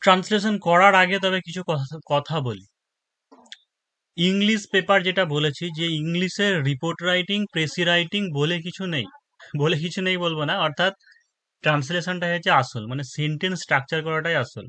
Translation করার আগে তবে কিছু কথা বলি। ইংলিশ পেপার যেটা বলেছি, যে ইংলিশের রিপোর্ট রাইটিং, প্রেসি রাইটিং বলে কিছু নেই। বলে কিছু নেই বলবো না, অর্থাৎ ট্রান্সলেশনটাই হচ্ছে আসল, মানে সেন্টেন্স স্ট্রাকচার করাটাই আসল।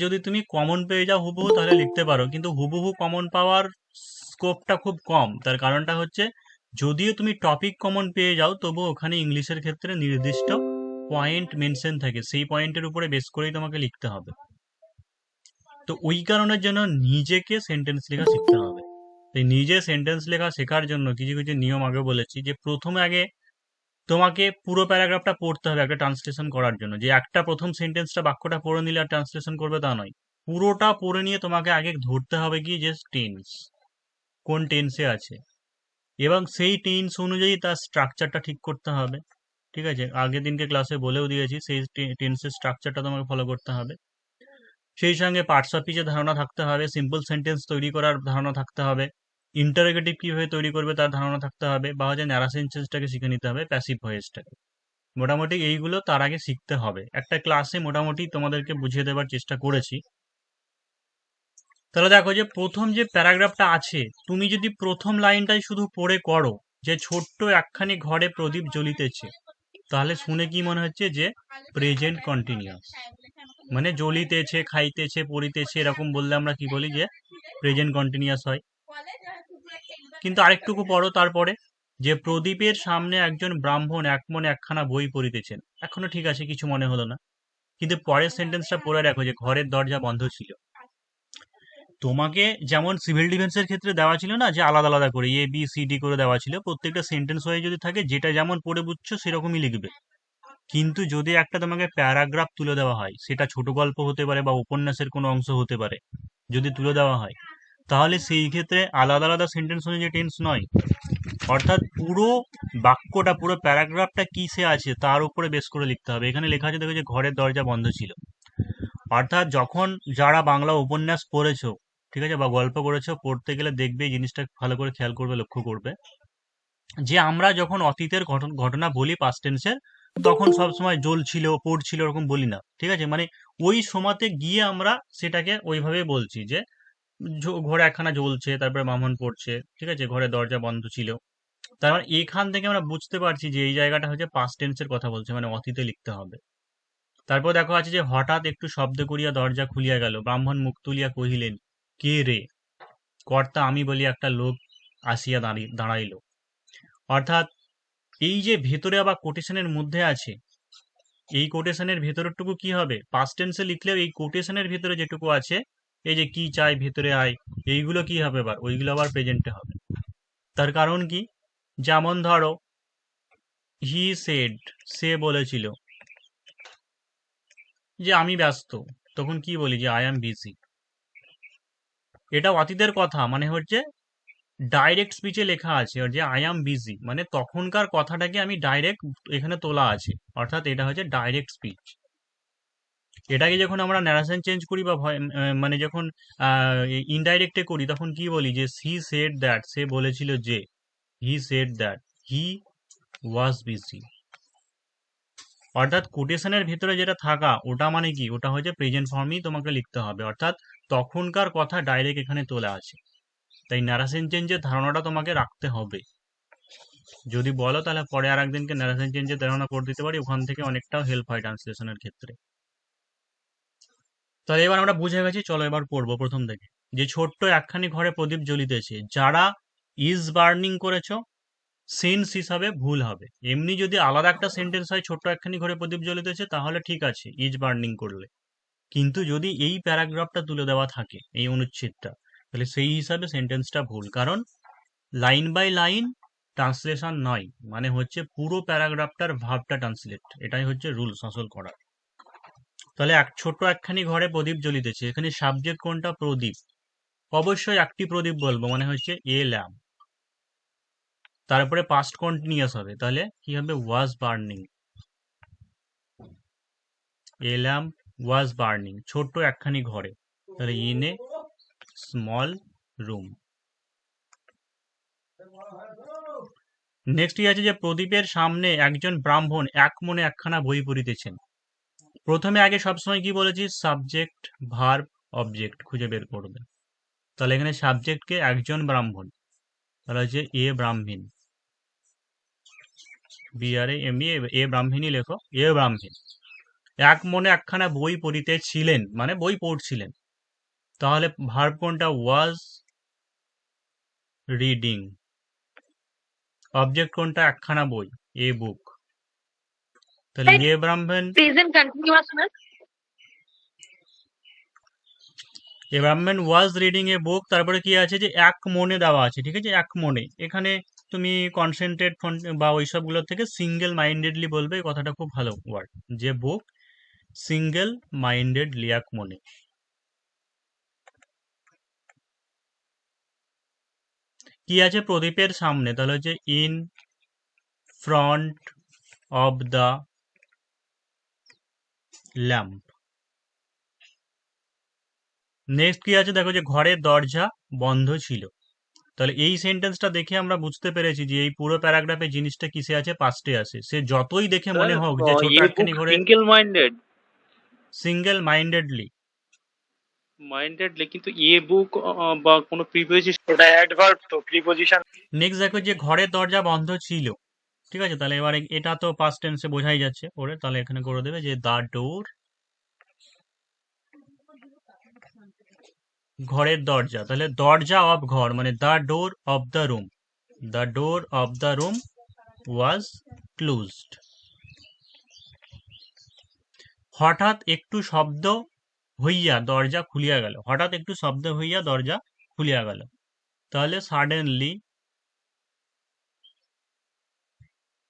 যদি তুমি কমন পেয়ে যাও হুবহু, তাহলে লিখতে পারো, কিন্তু হুবহু কমন পাওয়ার স্কোপটা খুব কম। তার কারণটা হচ্ছে, যদিও তুমি টপিক কমন পেয়ে যাও, তবু ওখানে ইংলিশের ক্ষেত্রে নির্দিষ্ট পয়েন্ট মেনশন থাকে, সেই পয়েন্টের উপরে বেস করেই তোমাকে লিখতে হবে। তো ওই কারণের জন্য নিজেকে সেন্টেন্স লেখা শিখতে হবে। তাই নিজে সেন্টেন্স লেখা শেখার জন্য কিছু কিছু নিয়ম আগে বলেছি, যে প্রথমে আগে তোমাকে পুরো প্যারাগ্রাফটা পড়তে হবে একটা ট্রান্সলেশন করার জন্য। যে একটা প্রথম সেন্টেন্সটা, বাক্যটা পড়ে নিলে আর ট্রান্সলেশন করবে তা নয়, পুরোটা পড়ে নিয়ে তোমাকে আগে ধরতে হবে কি, যে টেন্স কোন টেন্সে আছে, এবং সেই টেন্স অনুযায়ী তার স্ট্রাকচারটা ঠিক করতে হবে। ঠিক আছে, আগের দিনকে ক্লাসে বলেও দিয়েছি, সেই টেন্সের স্ট্রাকচারটা তোমাকে ফলো করতে হবে। সেই সঙ্গে পার্টস অফ স্পিচের ধারণা থাকতে হবে, সিম্পল সেন্টেন্স তৈরি করার ধারণা থাকতে হবে, ইন্টারোগেটিভ কিভাবে তৈরি করবে তার ধারণা থাকতে হবে, বা হচ্ছে ন্যারেশনটাকে শিখে নিতে হবে, প্যাসিভ ভয়েসটাকে। মোটামুটি এইগুলো তার আগে শিখতে হবে। একটা ক্লাসে মোটামুটি তোমাদেরকে বুঝিয়ে দেওয়ার চেষ্টা করেছি। তাহলে দেখো, যে প্রথম যে প্যারাগ্রাফটা আছে, তুমি যদি প্রথম লাইনটাই শুধু পড়ে করো, যে ছোট্ট একখানি ঘরে প্রদীপ জ্বলিতেছে, তাহলে শুনে কি মনে হচ্ছে, যে প্রেজেন্ট কন্টিনিউয়াস, মানে জ্বলিতেছে, খাইতেছে, পড়িতেছে, এরকম বললে আমরা কি বলি, যে প্রেজেন্ট কন্টিনিউয়াস হয়। কিন্তু আরেকটুকু পড়ো তারপরে, যে প্রদীপের সামনে একজন ব্রাহ্মণ এক মনে একখানা বই পড়িতেছেন। এখনো ঠিক আছে, কিছু মনে হলো না। কিন্তু পরের সেন্টেন্সটা পড়ে রাখো, যে ঘরের দরজা বন্ধ ছিল। তোমাকে যেমন সিভিল ডিফেন্সের ক্ষেত্রে দেওয়া ছিল না, যে আলাদা আলাদা করে এ বি সি ডি করে দেওয়া ছিল, প্রত্যেকটা সেন্টেন্স হয়ে যদি থাকে, যেটা যেমন পড়ে বুঝছো সেরকমই লিখবে। কিন্তু যদি একটা তোমাকে প্যারাগ্রাফ তুলে দেওয়া হয়, সেটা ছোট গল্প হতে পারে বা উপন্যাসের কোনো অংশ হতে পারে, যদি তুলে দেওয়া হয়, তাহলে সেই ক্ষেত্রে আলাদা আলাদা সেন্টেন্স অনুযায়ী টেন্স নয়, অর্থাৎ পুরো বাক্যটা, পুরো প্যারাগ্রাফটা কিসে আছে তার উপরে বেস করে লিখতে হবে। এখানে লেখা আছে, দেখো, যে ঘরের দরজা বন্ধ ছিল। অর্থাৎ যখন যারা বাংলা উপন্যাস পড়েছো, ঠিক আছে, বা গল্প করেছো, পড়তে গেলে দেখবে এই জিনিসটা ভালো করে খেয়াল করবে, লক্ষ্য করবে, যে আমরা যখন অতীতের ঘটনা বলি পাস্ট টেন্সের, তখন সবসময় জ্বলছিল, পড়ছিল, ওরকম বলি না। ঠিক আছে, মানে ওই সময়তে গিয়ে আমরা সেটাকে ওইভাবে বলছি, যে ঘরে একখানা জ্বলছে, তারপরে ব্রাহ্মণ পড়ছে, ঠিক আছে, ঘরে দরজা বন্ধ ছিল। তার মানে এখান থেকে আমরা বুঝতে পারছি যে এই জায়গাটা হচ্ছে পাস্ট টেন্সের কথা বলছে, মানে অতীতে লিখতে হবে। তারপর দেখো আছে, যে হঠাৎ একটু শব্দ করিয়া দরজা খুলিয়া গেল, ব্রাহ্মণ মুখ তুলিয়া কহিলেন, কে রে? কর্তা আমি বলি একটা লোক আসিয়া দাঁড়াইল। অর্থাৎ এই যে ভেতরে আবার কোটেশনের মধ্যে আছে, এই কোটেশনের ভেতরটুকু কি হবে, পাস্ট টেন্সে লিখলেও এই কোটেশনের ভেতরে যেটুকু আছে, এই যে কি চাই ভেতরে আয়, এইগুলো কি হবে, আবার ওইগুলো আবার প্রেজেন্টে হবে। তার কারণ কি, যেমন ধরো, হি সেড, সে বলেছিল, যে আমি ব্যস্ত, তখন কি বলি, যে আই অ্যাম বিজি। এটা অতীতের কথা, মানে হচ্ছে ডাইরেক্ট স্পিচে লেখা আছে, যে আই অ্যাম বিজি, মানে তখনকার কথাটাকে আমি ডাইরেক্ট এখানে তোলা আছে, অর্থাৎ এটা হচ্ছে ডাইরেক্ট স্পিচ। এটাকে যখন আমরা ন্যারেশন চেঞ্জ করি, বা মানে যখন ইনডাইরেক্টে করি, তখন কি বলি, যে হি সেড দ্যাট, সে বলেছিল যে, he said that he was busy. অর্থাৎ কোটেশনের ভিতরে যেটা থাকা, ওটা মানে কি, ওটা হচ্ছে প্রেজেন্ট ফর্মই তোমাকে লিখতে হবে, অর্থাৎ তখনকার কথা ডাইরেক্ট এখানে তোলা আছে। তাই ন্যারেশন চেঞ্জের ধারণাটা তোমাকে রাখতে হবে। যদি বলো, তাহলে পরে আর একদিনকে ন্যারেশন চেঞ্জের ধারণা করে দিতে পারি, ওখান থেকে অনেকটাও হেল্প হয় ট্রান্সলেশনের ক্ষেত্রে। তাহলে এবার আমরা বুঝে গেছি, চলো এবার পড়বো প্রথম থেকে। যে ছোট্ট একখানি ঘরে প্রদীপ জ্বলিতেছে, যারা ইজ বার্নিং করেছো, সেন্স হিসাবে ভুল হবে। এমনি যদি আলাদা একটা সেন্টেন্স হয়, ছোট্ট একখানি ঘরে প্রদীপ জ্বলিতেছে, তাহলে ঠিক আছে, ইজ বার্নিং করলে। কিন্তু যদি এই প্যারাগ্রাফটা তুলে দেওয়া থাকে, এই অনুচ্ছেদটা, তাহলে সেই হিসাবে সেন্টেন্সটা ভুল, কারণ লাইন বাই লাইন ট্রান্সলেশন নয়, মানে হচ্ছে পুরো প্যারাগ্রাফটার ভাবটা ট্রান্সলেট, এটাই হচ্ছে রুলস আসল করা। তাহলে ছোট্ট একখানি ঘরে প্রদীপ জ্বলিতেছে, এখানে সাবজেক্ট কোনটা, প্রদীপ। অবশ্যই একটি প্রদীপ বলবো, মানে হচ্ছে এ ল্যাম্প। তারপরে পাস্ট কন্টিনিউয়াস হবে, তাহলে কি হবে, ওয়াজ বার্নিং। এ ল্যাম্প ওয়াজ বার্নিং, ছোট্ট একখানি ঘরে, তাহলে in a small room. Next কি আছে, যে প্রদীপের সামনে একজন ব্রাহ্মণ এক মনে একখানা বই পড়িতেছেন। প্রথমে আগে সবসময় কি বলেছি, সাবজেক্ট ভার্ব অবজেক্ট খুঁজে বের করবে। তাহলে এখানে সাবজেক্টকে একজন ব্রাহ্মণ, তাহলে হচ্ছে এ ব্রাহ্মণ, BRAME, এ ব্রাহ্মণী লেখো, এ ব্রাহ্মণ এক মনে একখানা বই পড়িতেছিলেন, মানে বই পড়ছিলেন। তাহলে ভার্ব কোনটা, ওয়াজ রিডিং। অবজেক্ট কোনটা, একখানা বই, এ বুক। তাহলে এ ব্রাহ্মণ, প্রেজেন্ট কন্টিনিউয়াস না? এ ব্রাহ্মণ ওয়াজ রিডিং এ বুক। তারপরে কি আছে যে এক মনে দেওয়া আছে, ঠিক আছে, এক মনে। এখানে তুমি কনসেন্ট্রেট বা ওইসবগুলোর থেকে সিঙ্গেল মাইন্ডেডলি বলবে, এই কথাটা খুব ভালো ওয়ার্ড, যে বুক সিঙ্গেল মাইন্ডেডলি, এক মনে। কি আছে প্রদীপের সামনে, তাহলে হচ্ছে in front of the lamp. Next কি আছে দেখো, যে ঘরের দরজা বন্ধ ছিল। তাহলে এই সেন্টেন্সটা দেখে আমরা বুঝতে পেরেছি যে এই পুরো প্যারাগ্রাফে জিনিসটা কিসে আছে, পাস্টে আছে। সে যতই দেখে মনে হোক যে ছোট এ বুক একখানি ঘরে, সিঙ্গেল মাইন্ডেড, সিঙ্গেল মাইন্ডেডলি। কিন্তু এ বুক বা কোনো প্রিপোজিশন, ওটা অ্যাডভার্ব তো, প্রিপোজিশন। নেক্সট দেখো যে ঘরের দরজা বন্ধ ছিল, ঠিক আছে। তাহলে এবারে এটা তো পাস্ট টেন্সে বোঝাই যাচ্ছে ওরে, তাহলে এখানে করে দেবে যে দ্য ডোর, ঘরের দরজা, তাহলে দরজা অফ ঘর, মানে the door of the room, the door of the room was closed. হঠাৎ একটু শব্দ হইয়া দরজা খুলিয়া গেল, হঠাৎ একটু শব্দ হইয়া দরজা খুলিয়া গেল। তাহলে সাডেনলি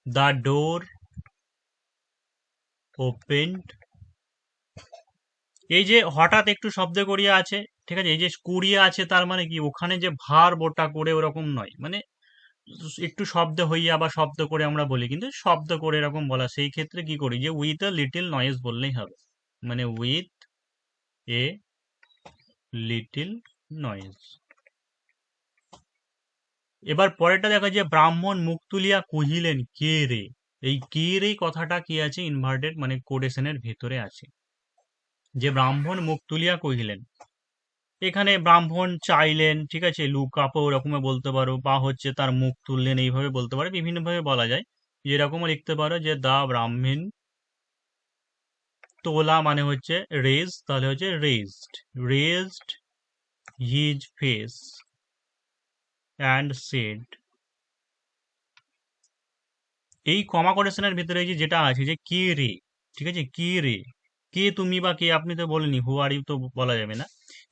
দ্য ডোর ওপেন্ড। এই যে হঠাৎ একটু শব্দ করিয়া আছে, ঠিক আছে, এই যে কুড়িয়া আছে, তার মানে কি ওখানে যে ভার বোটা করে ওরকম নয়, মানে একটু শব্দ হইয়া বা শব্দ করে আমরা বলি, কিন্তু শব্দ করে এরকম বলা, সেই ক্ষেত্রে কি করি যে উইথ আ লিটিল নয়েজ বললেই হবে, মানে উইথ এ লিটিল নয়েজ। এবার পরেরটা দেখা যায় ব্রাহ্মণ মুখ তুলিয়া কহিলেন কে রে। এই কে রে কথাটা কি আছে, ইনভার্টেড মানে কোটেশনের ভেতরে আছে, যে ব্রাহ্মণ মুখ তুলিয়া কহিলেন। এখানে ব্রাহ্মণ চাইলেন, ঠিক আছে, লুকাপো ওরকমে বলতে পারো, বা হচ্ছে তার মুখ তুললেন এইভাবে বলতে পারো, বিভিন্নভাবে বলা যায়। যেরকমও লিখতে পারো যে দা ব্রাহ্মণ, তোলা মানে হচ্ছে রেজ, তাহলে হচ্ছে raised, raised his face and said. এই কমা কোটেশনের ভিতরে যে যেটা আছে যে কে রে, ঠিক আছে, কে রে, কে তুমি বা কে আপনি তো বলিনি, হু আর ইউ তো বলা যাবে না,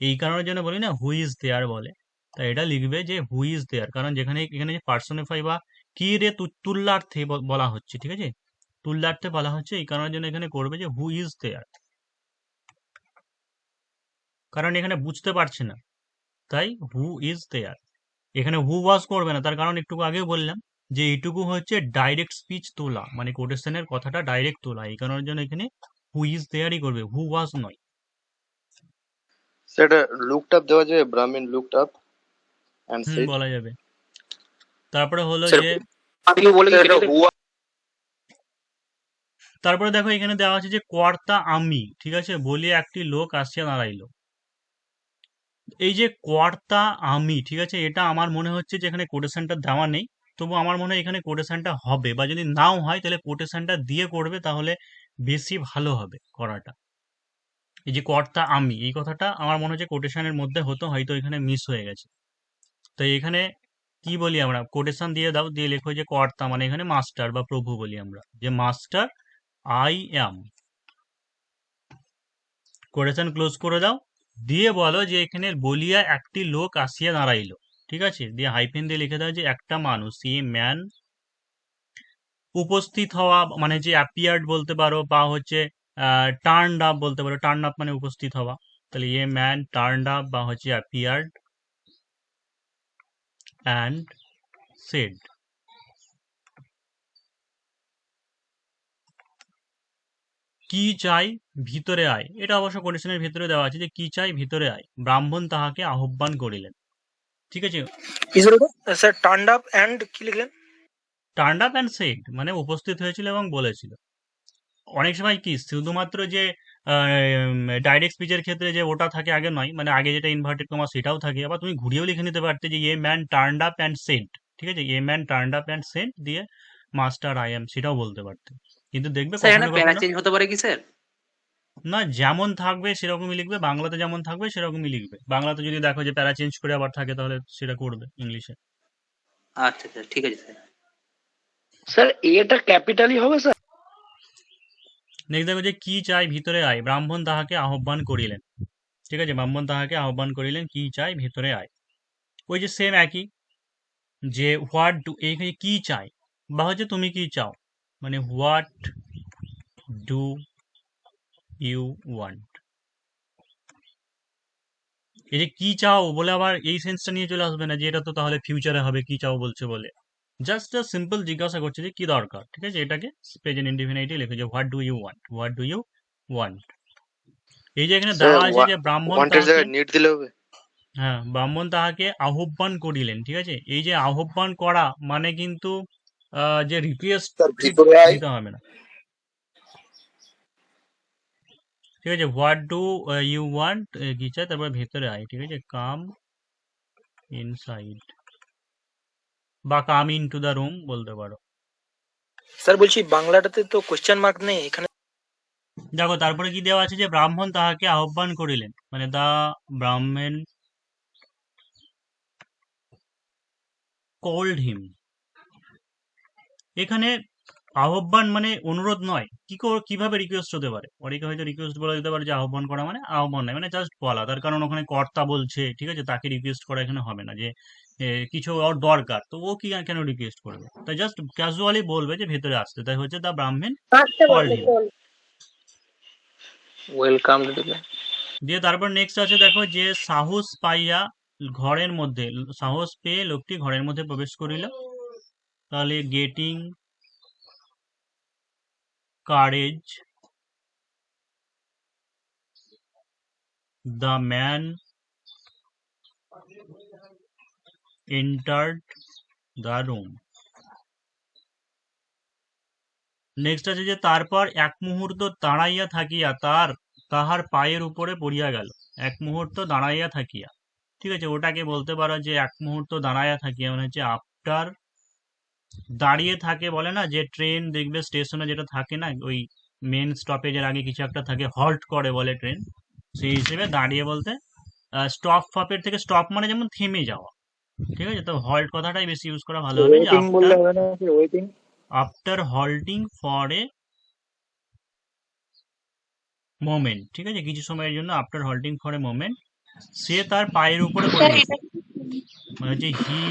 এই কারণের জন্য বলি না হু ইজ দেয়ার বলে। তাই এটা লিখবে যে হু ইজ দেয়ার, কারণ যেখানে এখানে যে পার্সনিফাই বা কি রে তুল্যার্থে বলা হচ্ছে, ঠিক আছে, তুল্যার্থে বলা হচ্ছে, এই কারণের জন্য এখানে করবে যে হু ইজ দেয়ার, কারণ এখানে বুঝতে পারছে না, তাই হু ইজ দেয়ার। এখানে হু ওয়াজ করবে না, তার কারণ একটু আগেও বললাম যে এইটুকু হচ্ছে ডাইরেক্ট স্পিচ তোলা, মানে কোটেশনের কথাটা ডাইরেক্ট তোলা, এই কারণের জন্য এখানে হু ইজ দেয়ারই করবে, হু ওয়াজ নয়। সেটা লুকড আপ দেওয়া যায়, ব্রাহ্মণ লুকড আপ এন্ড সেড, বলা যাবে। তারপরে হলো যে তারপরে দেখো এখানে দেওয়া আছে যে কর্তা আমি, ঠিক আছে, বলিয়া একটি লোক আসিয়া দাঁড়াইলো। এই যে কর্তা আমি, ঠিক আছে, এটা আমার মনে হচ্ছে যে এখানে কোটেশনটা দেওয়া নেই, তবু আমার মনে হয় এখানে কোটেশনটা হবে, বা যদি নাও হয় তাহলে কোটেশনটা দিয়ে করবে, তাহলে বেশি ভালো হবে করাটা। এই যে কর্তা আমি, এই কথাটা আমার মনে হচ্ছে কোটেশনের মধ্যে হতো, হয়তো এখানে মিস হয়ে গেছে। তো এখানে কি বলি আমরা, কোটেশন দিয়ে দাও, দিয়ে লেখো যে কর্তা মানে এখানে মাস্টার বা প্রভু বলি আমরা, যে master I am. Quotation close করে দাও, দিয়ে বলো যে এখানে বলিয়া একটি লোক আসিয়া দাঁড়াইলো, ঠিক আছে, দিয়ে হাইফেন দিয়ে লিখে দাও যে একটা মানুষ, এ ম্যান। উপস্থিত হওয়া মানে যে অ্যাপিয়ার্ড বলতে পারো, বা হচ্ছে টার্নড আপ বলতে পারো, টার্ন আপ মানে উপস্থিত হওয়া, তাহলে এ ম্যান টার্নড আপ বা হচ্ছে অ্যাপিয়ার্ড অ্যান্ড সেড। কি চাই ভিতরে আয়, এটা অবশ্য কোটেশনের ভিতরে দেওয়া আছে যে কি চাই ভিতরে আয়, ব্রাহ্মণ তাহাকে আহ্বান করিলেন, ঠিক আছে। স্যার টার্নড আপ এন্ড কি লিখলেন? টার্ন আপ অ্যান্ড সেড মানে উপস্থিত হয়েছিল এবং বলেছিল। অনেক সময় কি শুধুমাত্র যে ডাইরেক্ট স্পিচের ক্ষেত্রে যে ওটা থাকে আগে নয়, মানে আগে যেটা ইনভার্টেড কমা সেটাও থাকে, আবার তুমি ঘুরিয়েও লিখে নিতে পারতে যে a man turned up and sent, ঠিক আছে, a man turned up and sent দিয়ে মাস্টার আই এম, সেটাও বলতে পারতে। কিন্তু দেখবে স্যার এখানে কখনো প্যারা কখনো চেঞ্জ হতে পারে কি স্যার? না, যেমন থাকবে সেরকমই লিখবে, বাংলাতে যেমন থাকবে সেরকমই লিখবে। বাংলাতে যদি দেখো যে প্যারা চেঞ্জ করে আবার থাকে তাহলে সেটা করবে ইংলিশে। আচ্ছা স্যার, ঠিক আছে স্যার। স্যার এটা ক্যাপিটালই হবে স্যার? নেক্সট দেখো যে কি চাই ভিতরে আয়, ব্রাহ্মণ তাহাকে আহ্বান করিলেন, ঠিক আছে, ব্রাহ্মণ তাহাকে আহ্বান করিলেন, কি চাই ভিতরে আয়। ওই যে সেম একই, যে হোয়াট ডু, এইখানে কি চাই বা হচ্ছে তুমি কি চাও, মানে হোয়াট ডু ইউ ওয়ান্ট। এই যে কি চাও বলে আবার এই সেন্সটা নিয়ে চলে আসবে না যে এটা তো তাহলে ফিউচারে হবে কি চাও বলছে বলে, জাস্ট সিম্পল জিজ্ঞাসা করছে যে কি দরকার, ঠিক আছে, এটাকে প্রেজেন্ট ইনডিফিনিটে লিখে যে what do you want, what do you want. এই যে এখানে স্যার দেওয়া আছে যে ব্রাহ্মণ ওয়ান্টের তাহাকে, জায়গায় নিড দিলে হবে? হ্যাঁ, ব্রাহ্মণ তাহাকে আহ্বান করিলেন, ঠিক আছে, এই যে আহ্বান করা মানে কিন্তু যে রিকোয়েস্ট স্যার ভিতরে আয়। দিতে হবে না, ঠিক আছে, হোয়াট ডু ইউ ওয়ান্ট কি চাই, তারপর ভেতরে আয়, ঠিক আছে, কাম ইনসাইড বা come in to the room বলতে পারো। স্যার বলছি বাংলাটাতে তো কোশ্চেন মার্ক নেই এখানে। দেখো তারপরে কি দেওয়া আছে যে ব্রাহ্মণ তাহাকে আহ্বান করিলেন, মানে দা ব্রাহ্মণ কল্ড হিম। এখানে আহ্বান মানে অনুরোধ নয়, কিভাবে রিকোয়েস্ট হতে পারে, অনেকে হয়তো রিকোয়েস্ট বলে দিতে পারে যে আহ্বান করা মানে আহ্বান নয়, মানে জাস্ট বলা, তার কারণ ওখানে কর্তা বলছে, ঠিক আছে, তাকে রিকোয়েস্ট করা এখানে হবে না যে কিছু ওর দরকার, তো ও কি কেন রিকোয়েস্ট করবে, তাই জাস্ট ক্যাজুয়ালি বলবে যে ভেতরে আসতে, তাই হচ্ছে দা ব্রাহ্মণ কল্ড হিম। ওয়েলকাম। দিয়ে তারপর নেক্সট আছে দেখো যে সাহস পাইয়া ঘরের মধ্যে, সাহস পেয়ে লোকটি ঘরের মধ্যে প্রবেশ করিল, তাহলে getting courage, the man entered the room. Next আছে যে তারপর এক মুহূর্ত দাঁড়াইয়া থাকিয়া তাহার পায়ের উপরে পড়িয়া গেল, এক মুহূর্ত দাঁড়াইয়া থাকিয়া, ঠিক আছে, ওটাকে বলতে পারো যে এক মুহূর্ত দাঁড়াইয়া থাকিয়া মানে হচ্ছে আফটার, দাঁড়িয়ে থাকে বলে না, যে ট্রেন দেখবে স্টেশনে যেটা থাকে না, ওই মেন স্টপেজের আগে কিছু একটা থাকে, হল্ট করে বলে ট্রেন, সেই হিসেবে দাঁড়িয়ে বলতে স্টপ ফপের থেকে স্টপ মানে যেমন থেমে যাওয়া, ঠিক আছে, তো হল্ট কথাটাই বেশি ইউজ করা ভালো হবে, যে ওয়েটিং বললে হবে না কি? Waiting. After halting for a moment, ঠিক আছে, কিছু সময়ের জন্য, after halting for a moment সে তার পায়ের উপরে পড়ে গেছে, মানে হচ্ছে he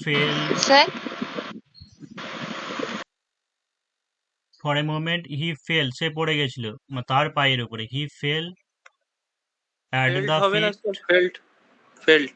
fell for a moment, he fell সে পড়ে গেছিল তার পায়ের উপরে, he fell at felt the হবে না ফিট, স্যার? ফেল্ট। ফেল্ট।